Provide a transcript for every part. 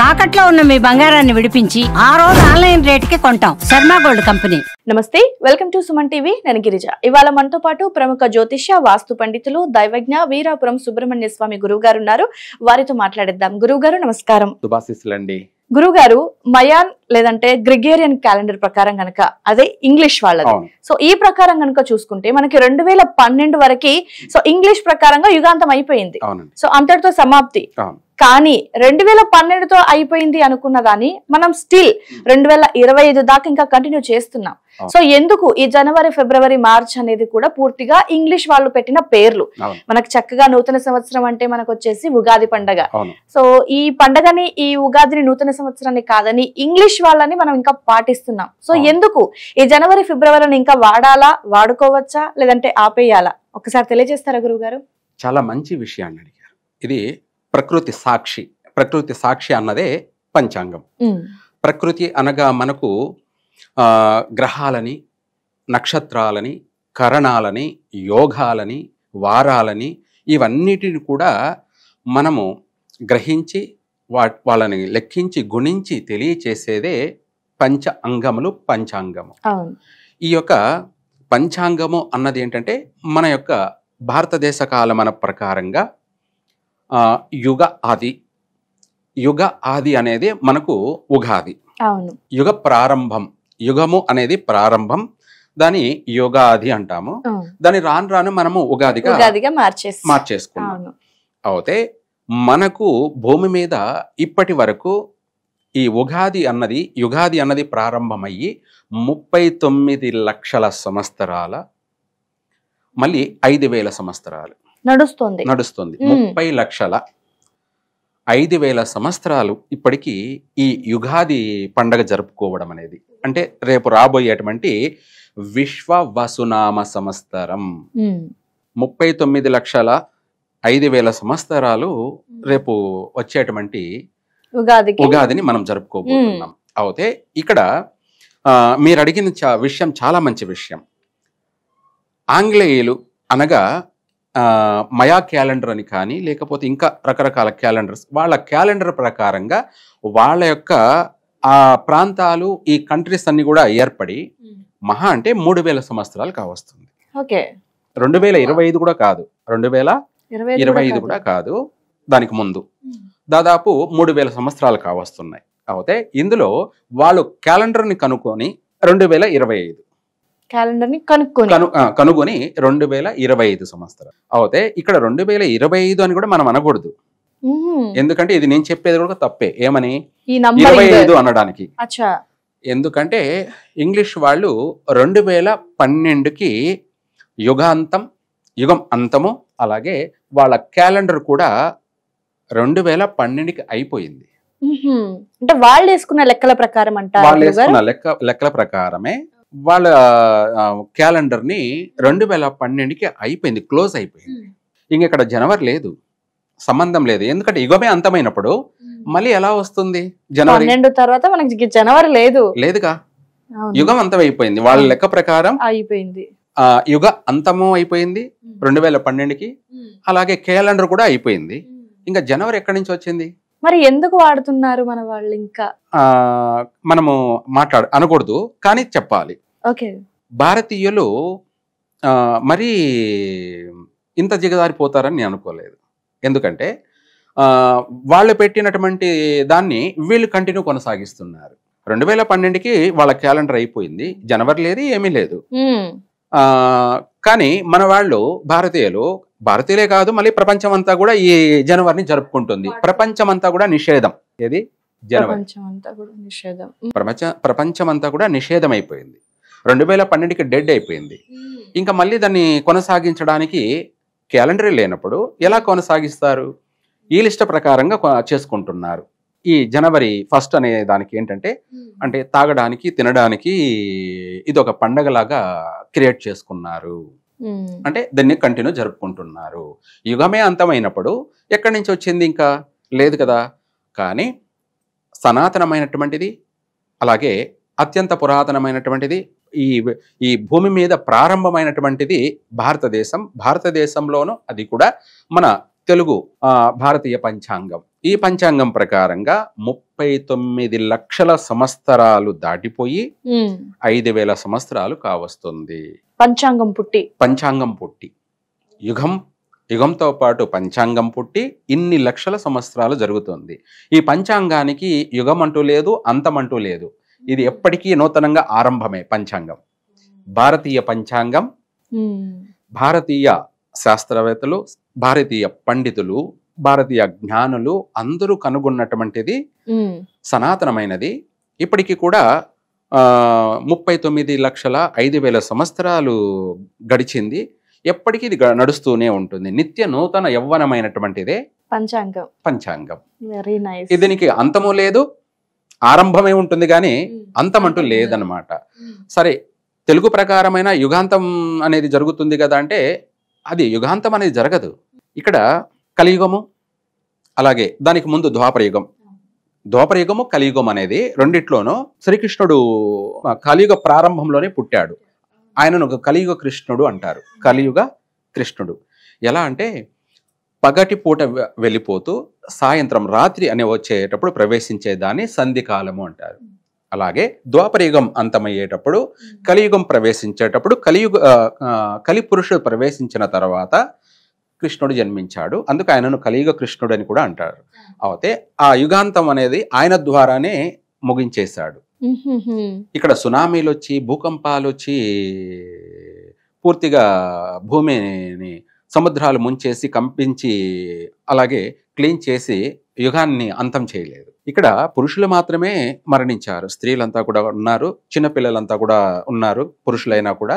తాకట్లో ఉన్న మీ బంగారాన్ని విడిపించి ఆ రోజు ఆన్లైన్ రేటుకి కొంటాం. Sharma gold company. నమస్తే, వెల్కమ్ టు సుమన్ టీవీ. నేను గిరిజ. ఇవాళ మనతో పాటు ప్రముఖ జ్యోతిష్య వాస్తు పండితులు దైవజ్ఞ వీరాపురం సుబ్రహ్మణ్య స్వామి గురువు గారు ఉన్నారు. వారితో మాట్లాడేద్దాం. గురువు గారు నమస్కారం. శుభాశీస్సులండి. గురుగారు, మయాన్ లేదంటే గ్రిగేరియన్ క్యాలెండర్ ప్రకారం గనక, అదే ఇంగ్లీష్ వాళ్ళది. సో ఈ ప్రకారం గనక చూసుకుంటే మనకి 2012 వరకు సో ఇంగ్లీష్ ప్రకారంగా యుగాంతం అయిపోయింది. సో అంతటితో సమాప్తి. కానీ 2012తో అయిపోయింది అనుకున్న దాన్ని మనం స్టిల్ 2025 దాకా ఇంకా కంటిన్యూ చేస్తున్నాం. సో ఎందుకు ఈ జనవరి, ఫిబ్రవరి, మార్చ్ అనేది కూడా పూర్తిగా ఇంగ్లీష్ వాళ్ళు పెట్టిన పేర్లు. మనకు చక్కగా నూతన సంవత్సరం అంటే మనకు వచ్చేసి ఉగాది పండగ. సో ఈ పండగని, ఈ ఉగాదిని, నూతన సంవత్సరాన్ని కాదని ఇంగ్లీష్ వాళ్ళని మనం ఇంకా పాటిస్తున్నాం. సో ఎందుకు ఈ జనవరి, ఫిబ్రవరిని ఇంకా వాడాలా, వాడుకోవచ్చా, లేదంటే ఆపేయాలా? ఒకసారి తెలియజేస్తారా గురువు గారు? చాలా మంచి విషయాన్ని అడిగారు. ఇది ప్రకృతి సాక్షి. ప్రకృతి సాక్షి అన్నదే పంచాంగం. ప్రకృతి అనగా మనకు గ్రహాలని, నక్షత్రాలని, కరణాలని, యోగాలని, వారాలని, ఇవన్నిటిని కూడా మనము గ్రహించి వాళ్ళని లెక్కించి గుణించి తెలియచేసేదే పంచ అంగములు, పంచాంగము. ఈ యొక్క పంచాంగము అన్నది ఏంటంటే మన యొక్క భారతదేశ కాలమాన ప్రకారంగా యుగ ఆది అనేది మనకు ఉగాది. యుగ ప్రారంభం, యుగము అనేది ప్రారంభం, దాని యుగాది అంటాము. దాని రాను రాను మనము ఉగాదిగా మార్చేసుకున్నాం. అయితే మనకు భూమి మీద ఇప్పటి వరకు ఈ యుగాది అన్నది ప్రారంభమయ్యి 39 లక్షల సంవత్సరాల, మళ్ళీ 5,000 సంవత్సరాలు నడుస్తుంది. 30,05,000 సంవత్సరాలు ఇప్పటికీ ఈ యుగాది పండగ జరుపుకోవడం అనేది. అంటే రేపు రాబోయేటువంటి విశ్వ వసునామ సంవత్సరం 39,05,000 సంవత్సరాలు రేపు వచ్చేటువంటి ఉగాదిని మనం జరుపుకోబోతున్నాం. అయితే ఇక్కడ మీరు అడిగిన విషయం చాలా మంచి విషయం. ఆంగ్లేయులు అనగా మయా క్యాలెండర్ అని కానీ, లేకపోతే ఇంకా రకరకాల క్యాలెండర్స్, వాళ్ళ క్యాలెండర్ ప్రకారంగా వాళ్ళ యొక్క ఆ ప్రాంతాలు, ఈ కంట్రీస్ అన్ని కూడా ఏర్పడి మహా అంటే 3,000 సంవత్సరాలు కావస్తుంది. 2025 కూడా కాదు, 2025 కూడా కాదు, దానికి ముందు దాదాపు 3,000 సంవత్సరాలు కావస్తున్నాయి. అయితే ఇందులో వాళ్ళు క్యాలెండర్ని కనుక్కొని 2025 కనుగొని 2025 సంవత్సరం. అయితే ఇక్కడ 2025 అని కూడా మనం అనకూడదు. ఎందుకంటే ఇది నేను చెప్పేది కూడా తప్పే. ఏమని 25 అనడానికి? ఎందుకంటే ఇంగ్లీష్ వాళ్ళు 2012కి యుగం అంతము, అలాగే వాళ్ళ క్యాలెండర్ కూడా 2012కి అయిపోయింది. అంటే వాళ్ళు వేసుకున్న లెక్కల ప్రకారం లెక్కల ప్రకారమే వాళ్ళ క్యాలెండర్ ని 2012కి అయిపోయింది, క్లోజ్ అయిపోయింది. ఇంకెక్కడ జనవరి లేదు, సంబంధం లేదు. ఎందుకంటే యుగమే అంతమైనప్పుడు మళ్ళీ ఎలా వస్తుంది జనవరి? 12 తర్వాత మనకి జనవరి లేదుగా, యుగం అంతం అయిపోయింది. వాళ్ళ లెక్క ప్రకారం అయిపోయింది. యుగ అంతము అయిపోయింది 2012కి, అలాగే క్యాలెండర్ కూడా అయిపోయింది. ఇంకా జనవరి ఎక్కడి నుంచి వచ్చింది? మరి ఎందుకు వాడుతున్నారు మన వాళ్ళు? ఇంకా మనము అనకూడదు, కానీ చెప్పాలి. భారతీయులు మరీ ఇంత దిగజారిపోతారని నేను అనుకోలేదు. ఎందుకంటే వాళ్ళు పెట్టినటువంటి దాన్ని వీళ్ళు కంటిన్యూ కొనసాగిస్తున్నారు. 2012కి వాళ్ళ క్యాలెండర్ అయిపోయింది, జనవరి లేదు, ఏమీ లేదు. కానీ మన వాళ్ళు భారతీయులే కాదు, మళ్ళీ ప్రపంచం అంతా కూడా ఈ జనవరిని జరుపుకుంటుంది. ప్రపంచం అంతా కూడా నిషేధం. ఏది? జనవరి. ప్రపంచం అంతా కూడా నిషేధం అయిపోయింది. 2012కి డెడ్ అయిపోయింది. ఇంకా మళ్ళీ దాన్ని కొనసాగించడానికి క్యాలెండర్ లేనప్పుడు ఎలా కొనసాగిస్తారు? ఈ లిస్ట్ ప్రకారంగా చేసుకుంటున్నారు. ఈ జనవరి 1 అనే దానికి ఏంటంటే, అంటే తాగడానికి, తినడానికి ఇది ఒక పండగలాగా క్రియేట్ చేసుకున్నారు. అంటే దాన్ని కంటిన్యూ జరుపుకుంటున్నారు. యుగమే అంతమైనప్పుడు ఎక్కడి నుంచి వచ్చింది? ఇంకా లేదు కదా. కానీ సనాతనమైనటువంటిది, అలాగే అత్యంత పురాతనమైనటువంటిది, ఈ భూమి మీద ప్రారంభమైనటువంటిది భారతదేశంలోనూ, అది కూడా మన తెలుగు భారతీయ పంచాంగం. ఈ పంచాంగం ప్రకారంగా 39 లక్షల సంవత్సరాలు దాటిపోయి 5,000 సంవత్సరాలు కావస్తుంది. పంచాంగం పుట్టి యుగంతో పాటు పంచాంగం పుట్టి ఇన్ని లక్షల సంవత్సరాలు జరుగుతుంది. ఈ పంచాంగానికి యుగం అంటూ లేదు, అంతమంటూ లేదు. ఇది ఎప్పటికీ నూతనంగా ఆరంభమే. పంచాంగం, భారతీయ పంచాంగం, భారతీయ శాస్త్రవేత్తలు, భారతీయ పండితులు, భారతీయ జ్ఞానులు అందరూ కనుగొన్నటువంటిది, సనాతనమైనది. ఇప్పటికీ కూడా 39,05,000 సంవత్సరాలు గడిచింది. ఎప్పటికీ ఇది నడుస్తూనే ఉంటుంది. నిత్య నూతన యవ్వనమైనటువంటిదే పంచాంగం. Very nice. దీనికి అంతము లేదు, ఆరంభమే ఉంటుంది కానీ అంతమంటూ లేదనమాట. సరే, తెలుగు ప్రకారమైన యుగాంతం అనేది జరుగుతుంది కదా అంటే అది యుగాంతం అనేది జరగదు. ఇక్కడ కలియుగము, అలాగే దానికి ముందు ద్వాపరయుగము కలియుగం అనేది రెండిట్లోనూ శ్రీకృష్ణుడు కలియుగ ప్రారంభంలోనే పుట్టాడు. ఆయనను కలియుగ కృష్ణుడు అంటారు. కలియుగ కృష్ణుడు ఎలా అంటే పగటి పూట వెళ్ళిపోతూ సాయంత్రం రాత్రి అనే వచ్చేటప్పుడు ప్రవేశించేదాన్ని సంధికాలము అంటారు. అలాగే ద్వాపరయుగం అంతమయ్యేటప్పుడు కలియుగం ప్రవేశించేటప్పుడు కలి పురుషుడు ప్రవేశించిన తర్వాత కృష్ణుడు జన్మించాడు. అందుకు ఆయనను కలియుగ కృష్ణుడు అని కూడా అంటారు. అయితే ఆ యుగాంతం అనేది ఆయన ద్వారానే ముగించేశాడు. ఇక్కడ సునామీలు వచ్చి, భూకంపాలు వచ్చి పూర్తిగా భూమిని సముద్రాలు ముంచేసి కంపించి అలాగే క్లీన్ చేసి యుగాన్ని అంతం చేయలేదు. ఇక్కడ పురుషులు మాత్రమే మరణించారు, స్త్రీలంతా కూడా ఉన్నారు, చిన్నపిల్లలంతా కూడా ఉన్నారు. పురుషులైనా కూడా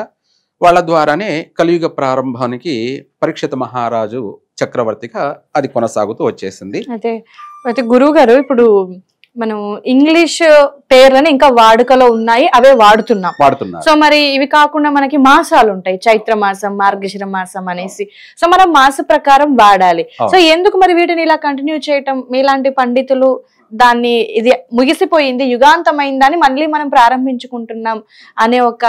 వాళ్ళ ద్వారానే కలియుగ ప్రారంభానికి పరీక్షిత మహారాజు చక్రవర్తిగా అది కొనసాగుతూ వచ్చేసింది. అయితే గురువు గారు, ఇప్పుడు మనం ఇంగ్లీష్ పేర్లని ఇంకా వాడుకలో ఉన్నాయి, అవే వాడుతున్నాం. సో మరి ఇవి కాకుండా మనకి మాసాలు ఉంటాయి, చైత్ర మాసం, మార్గశిర మాసం అనేసి. సో మనం మాస ప్రకారం వాడాలి. సో ఎందుకు మరి వీటిని ఇలా కంటిన్యూ చేయటం? మీలాంటి పండితులు దాన్ని ఇది ముగిసిపోయింది, యుగాంతమైందని మళ్ళీ మనం ప్రారంభించుకుంటున్నాం అనే ఒక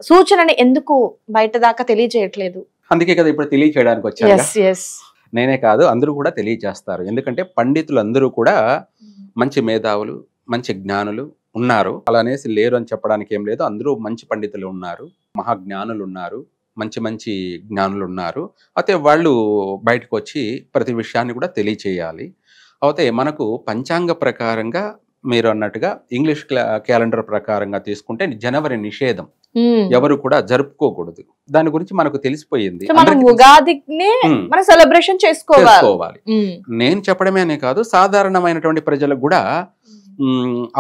సూచనని ఎందుకు బయట దాకా తెలియజేయట్లేదు? అందుకే కదా ఇప్పుడు తెలియచేయడానికి వచ్చాను. నేనే కాదు, అందరూ కూడా తెలియజేస్తారు. ఎందుకంటే పండితులు అందరూ కూడా మంచి మేధావులు, మంచి జ్ఞానులు ఉన్నారు. అలానేసి లేరు అని చెప్పడానికి ఏం లేదు. అందరూ మంచి పండితులు ఉన్నారు, మహాజ్ఞానులు ఉన్నారు, మంచి జ్ఞానులు ఉన్నారు. అయితే వాళ్ళు బయటకు వచ్చి ప్రతి విషయాన్ని కూడా తెలియచేయాలి. అయితే మనకు పంచాంగ ప్రకారంగా మీరు అన్నట్టుగా ఇంగ్లీష్ క్యాలెండర్ ప్రకారంగా తీసుకుంటే జనవరి నిషేధం, ఎవరు కూడా జరుపుకోకూడదు. దాని గురించి మనకు తెలిసిపోయింది. సెలబ్రేషన్ చేసుకోవాలి. నేను చెప్పడమే అనే కాదు, సాధారణమైనటువంటి ప్రజలకు కూడా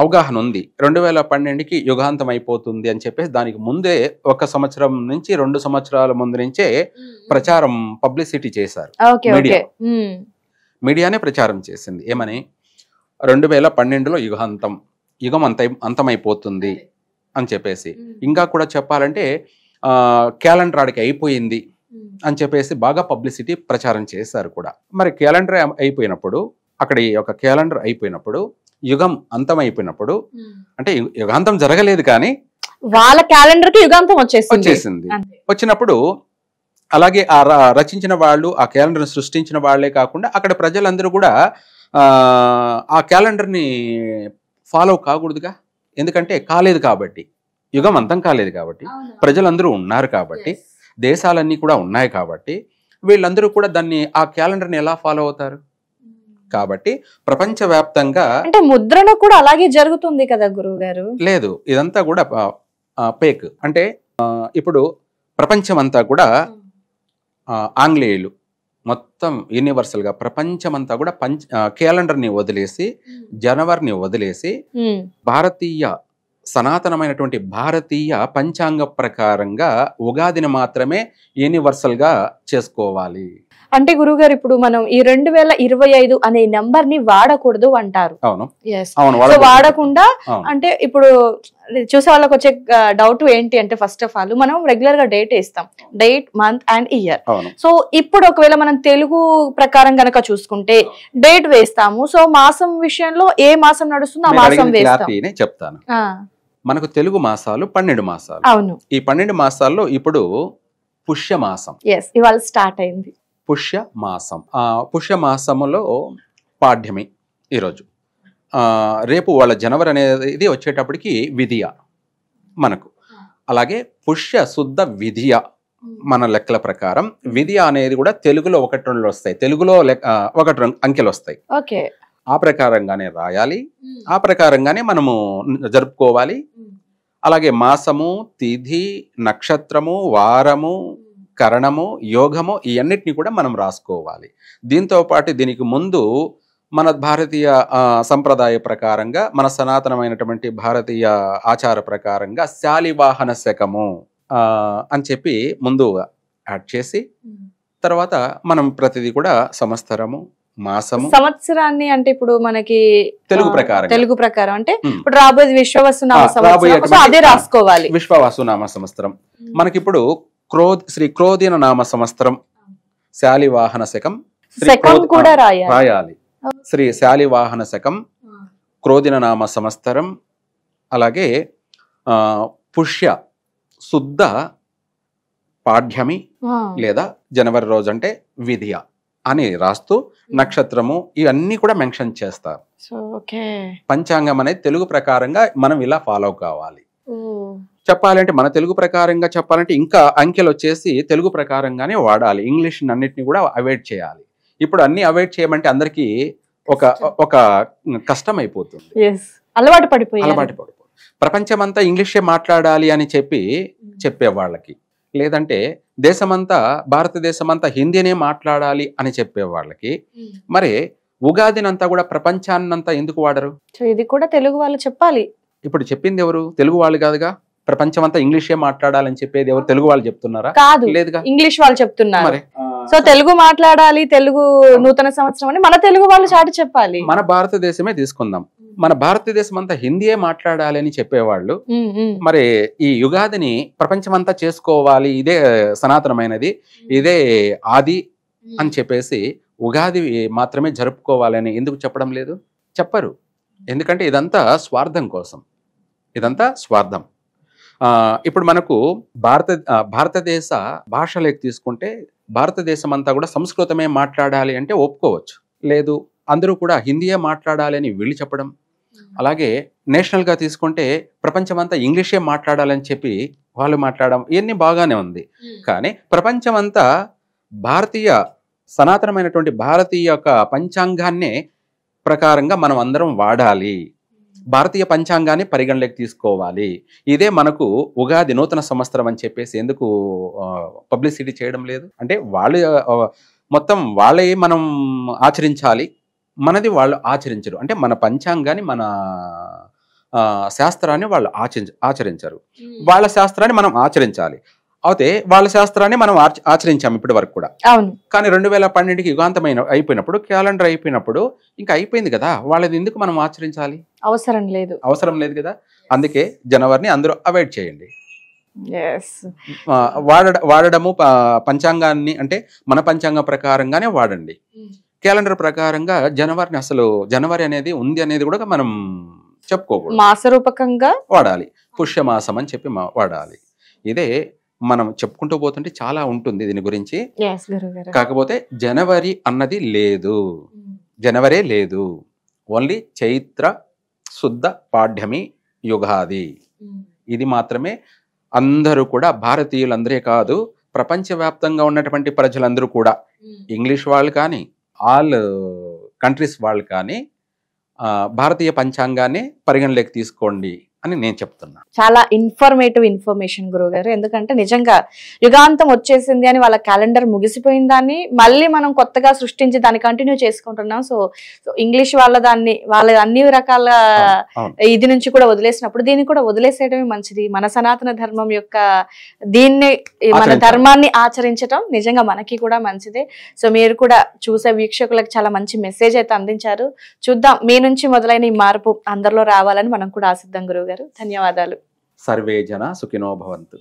అవగాహన ఉంది. 2012కి యుగాంతం అయిపోతుంది అని చెప్పేసి దానికి ముందే 1 సంవత్సరం నుంచి 2 సంవత్సరాల ముందు నుంచే ప్రచారం, పబ్లిసిటీ చేశారు. మీడియానే ప్రచారం చేసింది. ఏమని? 2012లో యుగం అంతమైపోతుంది అని చెప్పేసి. ఇంకా కూడా చెప్పాలంటే క్యాలెండర్ ఆడికి అయిపోయింది అని చెప్పేసి బాగా పబ్లిసిటీ ప్రచారం చేశారు కూడా. మరి క్యాలెండర్ అయిపోయినప్పుడు, అక్కడ ఒక క్యాలెండర్ అయిపోయినప్పుడు, యుగం అంతమైపోయినప్పుడు, అంటే యుగాంతం జరగలేదు కానీ వాళ్ళ క్యాలెండర్ కి యుగాంతం వచ్చేసింది. వచ్చినప్పుడు అలాగే ఆ రచించిన వాళ్ళు, ఆ క్యాలెండర్ని సృష్టించిన వాళ్లే కాకుండా అక్కడ ప్రజలందరూ కూడా ఆ క్యాలెండర్ని ఫాలో కాకూడదుగా. ఎందుకంటే కాలేదు కాబట్టి, యుగం అంతం కాలేదు కాబట్టి, ప్రజలందరూ ఉన్నారు కాబట్టి, దేశాలన్నీ కూడా ఉన్నాయి కాబట్టి వీళ్ళందరూ కూడా దాన్ని, ఆ క్యాలెండర్ని ఎలా ఫాలో అవుతారు? కాబట్టి ప్రపంచవ్యాప్తంగా అంటే ముద్రణ కూడా అలాగే జరుగుతుంది కదా గురువు గారు? లేదు, ఇదంతా కూడా పేక్. అంటే ఇప్పుడు ప్రపంచం అంతా కూడా ఆంగ్లేయులు మొత్తం యూనివర్సల్ గా ప్రపంచమంతా కూడా క్యాలెండర్ ని వదిలేసి, జనవరిని వదిలేసి భారతీయ సనాతనమైనటువంటి భారతీయ పంచాంగ ప్రకారంగా ఉగాదిని మాత్రమే యూనివర్సల్ గా చేసుకోవాలి. అంటే గురుగారు, ఇప్పుడు మనం ఈ 2025 అనే నెంబర్ ని వాడకూడదు అంటారు. అవును, వాడకుండా అంటే ఇప్పుడు చూసే వాళ్ళకి వచ్చే డౌట్ ఏంటి అంటే, ఫస్ట్ ఆఫ్ ఆల్ మనం రెగ్యులర్ గా డేట్ ఇస్తాం, date, month and year. So ఇప్పుడు ఒకవేళ మనం తెలుగు ప్రకారం గనక చూసుకుంటే డేట్ వేస్తాము. సో మాసం విషయంలో ఏ మాసం నడుస్తుందో ఆ మాసం వేస్తాం. చెప్తాను. మనకు తెలుగు మాసాలు 12 మాసాలు. అవును. ఈ 12 మాసాల్లో ఇప్పుడు పుష్యమాసం ఇవాళ స్టార్ట్ అయింది. పుష్య మాసం. పుష్య మాసములో పాడ్యమి ఈరోజు. రేపు వాళ్ళ జనవరి అనేది వచ్చేటప్పటికి విధియ మనకు. అలాగే పుష్య శుద్ధ విధియ మన లెక్కల ప్రకారం. విధియ అనేది కూడా తెలుగులో 1-2 వస్తాయి, తెలుగులో 1 అంకెలు వస్తాయి. ఓకే, ఆ ప్రకారంగానే రాయాలి, ఆ ప్రకారంగానే మనము జరుపుకోవాలి. అలాగే మాసము, తిథి, నక్షత్రము, వారము, కరణము, యోగము ఇవన్నిటిని కూడా మనం రాసుకోవాలి. దీంతో పాటు దీనికి ముందు మన భారతీయ సంప్రదాయ ప్రకారంగా, మన సనాతనమైనటువంటి భారతీయ ఆచార ప్రకారంగా శాలివాహన శకము అని చెప్పి ముందు యాడ్ చేసి, తర్వాత మనం ప్రతిదీ కూడా సంవత్సరము, మాసము, సంవత్సరాన్ని అంటే ఇప్పుడు మనకి తెలుగు ప్రకారం అంటే ఇప్పుడు రాబోయే విశ్వవసునామ సంవత్సరం అదే రాసుకోవాలి. విశ్వవసునామ సంవత్సరం మనకిప్పుడు శ్రీ క్రోధిన నామ సంవత్సరం, శాలివాహన శకం కూడా రాయాలి. శ్రీ శాలివాహన శకం, క్రోధిన నామ సంవత్సరం, అలాగే పుష్య శుద్ధ పాడ్యమి లేదా జనవరి రోజు అంటే విధియ అని రాస్తూ నక్షత్రము ఇవన్నీ కూడా మెన్షన్ చేస్తారు. పంచాంగం అనేది తెలుగు ప్రకారంగా మనం ఇలా ఫాలో కావాలి. చెప్పాలంటే మన తెలుగు ప్రకారంగా చెప్పాలంటే ఇంకా అంకెలు వచ్చేసి తెలుగు ప్రకారంగానే వాడాలి. ఇంగ్లీష్ అన్నిటిని కూడా అవాయిడ్ చేయాలి. ఇప్పుడు అన్ని అవాయిడ్ చేయమంటే అందరికీ ఒక కష్టం అయిపోతుంది, అలవాటు పడిపోయి. ప్రపంచమంతా ఇంగ్లీషే మాట్లాడాలి అని చెప్పే వాళ్ళకి, లేదంటే దేశమంతా భారతదేశమంతా హిందీనే మాట్లాడాలి అని చెప్పే వాళ్ళకి, మరి ఉగాదినంతా కూడా ప్రపంచాన్నంతా ఎందుకు వాడరు? ఇది కూడా తెలుగు వాళ్ళు చెప్పాలి. ఇప్పుడు చెప్పింది ఎవరు? తెలుగు వాళ్ళు కాదుగా. ప్రపంచమంతా ఇంగ్లీషే మాట్లాడాలని చెప్పేది ఎవరు? తెలుగు వాళ్ళు చెప్తున్నారా? కాదు, లేదుగా, ఇంగ్లీష్ వాళ్ళు చెప్తున్నారు. సో తెలుగు మాట్లాడాలి, తెలుగు నూతన సంవత్సరం అని మన తెలుగు వాళ్ళు చాటి చెప్పాలి. మన భారతదేశమే తీసుకుందాం, మన భారతదేశం అంతా హిందీయే మాట్లాడాలి అని చెప్పేవాళ్ళు మరి ఈ యుగాదిని ప్రపంచమంతా చేసుకోవాలి, ఇదే సనాతనమైనది, ఇదే ఆది అని చెప్పేసి ఉగాది మాత్రమే జరుపుకోవాలని ఎందుకు చెప్పడం లేదు? చెప్పరు. ఎందుకంటే ఇదంతా స్వార్థం కోసం, ఇదంతా స్వార్థం. ఇప్పుడు మనకు భారతదేశ భాషలోకి తీసుకుంటే భారతదేశం అంతా కూడా సంస్కృతమే మాట్లాడాలి అంటే ఒప్పుకోవచ్చు. లేదు, అందరూ కూడా హిందీయే మాట్లాడాలి అని వీళ్ళు చెప్పడం. అలాగే నేషనల్గా తీసుకుంటే ప్రపంచమంతా ఇంగ్లీషే మాట్లాడాలని చెప్పి వాళ్ళు మాట్లాడడం, ఇవన్నీ బాగానే ఉంది. కానీ ప్రపంచమంతా భారతీయ సనాతనమైనటువంటి భారతీయ యొక్క పంచాంగాన్నే ప్రకారంగా మనం అందరం వాడాలి, భారతీయ పంచాంగాన్ని పరిగణలోకి తీసుకోవాలి. ఇదే మనకు ఉగాది నూతన సంవత్సరం అని చెప్పేసి ఎందుకు పబ్లిసిటీ చేయడం లేదు? అంటే వాళ్ళు మొత్తం వాళ్ళే మనం ఆచరించాలి, మనది వాళ్ళు ఆచరించరు. అంటే మన పంచాంగాన్ని, మన శాస్త్రాన్ని వాళ్ళు ఆచరించరు, వాళ్ళ శాస్త్రాన్ని మనం ఆచరించాలి. అయితే వాళ్ళ శాస్త్రాన్ని మనం ఆచరించాము ఇప్పటి వరకు కూడా. కానీ 2012కి యుగాంతమైన అయిపోయినప్పుడు, క్యాలెండర్ అయిపోయినప్పుడు ఇంకా అయిపోయింది కదా, వాళ్ళది ఎందుకు మనం ఆచరించాలి? అవసరం లేదు కదా. అందుకే జనవరిని అందరూ అవాయిడ్ చేయండి. వాడడము పంచాంగాన్ని అంటే మన పంచాంగం ప్రకారంగానే వాడండి. క్యాలెండర్ ప్రకారంగా జనవరి అనేది ఉంది అనేది కూడా మనం చెప్పుకోకూడదు, మాసరూపకంగా వాడాలి. పుష్యమాసం అని చెప్పి వాడాలి. ఇదే మనం చెప్పుకుంటూ పోతుంటే చాలా ఉంటుంది దీని గురించి. కాకపోతే జనవరి అన్నది లేదు, జనవరే లేదు. ఓన్లీ చైత్ర శుద్ధ పాడ్యమి యుగాది, ఇది మాత్రమే. అందరూ కూడా భారతీయులందరే కాదు, ప్రపంచవ్యాప్తంగా ఉన్నటువంటి ప్రజలందరూ కూడా, ఇంగ్లీష్ వాళ్ళు కానీ ఆల్ కంట్రీస్ వాళ్ళు కానీ భారతీయ పంచాంగాన్ని పరిగణలోకి తీసుకోండి అని నేను చెప్తున్నా. చాలా ఇన్ఫర్మేషన్ గురువు గారు. ఎందుకంటే నిజంగా యుగాంతం వచ్చేసింది అని వాళ్ళ క్యాలెండర్ ముగిసిపోయిన దాన్ని మళ్ళీ మనం కొత్తగా సృష్టించి దాన్ని కంటిన్యూ చేసుకుంటున్నాం. సో ఇంగ్లీష్ వాళ్ళ అన్ని రకాల ఇది నుంచి కూడా వదిలేసినప్పుడు దీన్ని కూడా వదిలేసేయడమే మంచిది. మన సనాతన ధర్మం యొక్క మన ధర్మాన్ని ఆచరించడం నిజంగా మనకి కూడా మంచిదే. సో మీరు కూడా చూసే వీక్షకులకు చాలా మంచి మెసేజ్ అయితే అందించారు. చూద్దాం, మీ నుంచి మొదలైన ఈ మార్పు అందరిలో రావాలని మనం కూడా ఆశిద్దాం గురువు గారు. ధన్యవాదాలు. సర్వే జన సుఖినో భవంతు.